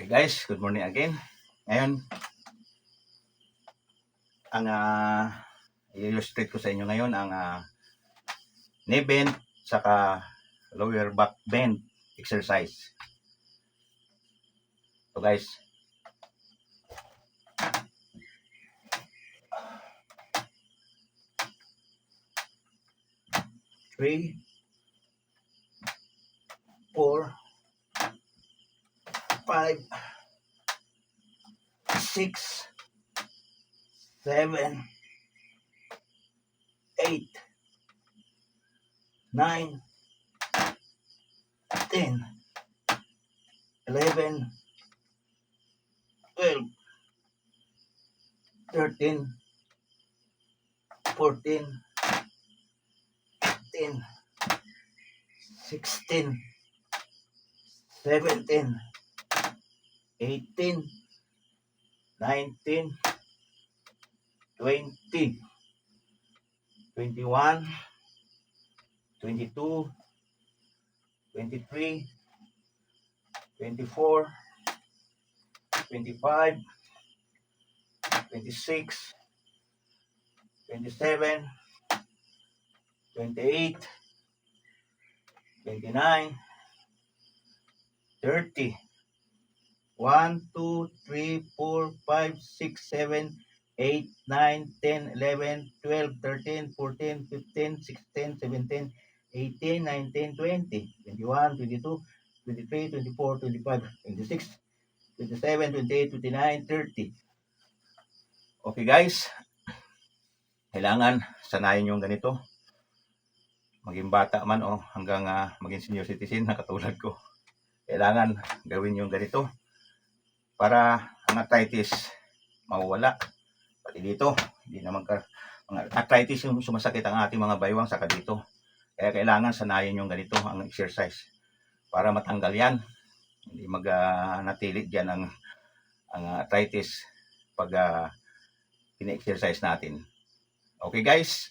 Okay guys, good morning again. Ngayon, ang i-illustrate ko sa inyo ngayon ang knee bend saka lower back bend exercise. So guys, three, 4, 5, 6, 7, 8, 9, 10, 11, 12, 13, 14, 15, 16, 17, 18, 19, 20, 21, 22, 23, 24, 25, 26, 27, 28, 29, 30, 1, 2, 3, 4, 5, 6, 7, 8, 9, 10, 11, 12, 13, 14, 15, 16, 17, 18, 19, 20, 21, 22, 23, 24, 25, 26, 27, 28, 29, 30. Okay guys, kailangan sanayin yung ganito. Maging bata man o hanggang maging senior citizen na katulad ko. Kailangan gawin yung ganito para ang arthritis mawala. Pati dito, hindi naman mga arthritis yung sumasakit ang ating mga baywang saka dito. Kaya kailangan sanayin yung ganito ang exercise para matanggal yan. Hindi natili dyan ang arthritis pag pina-exercise natin. Okay guys,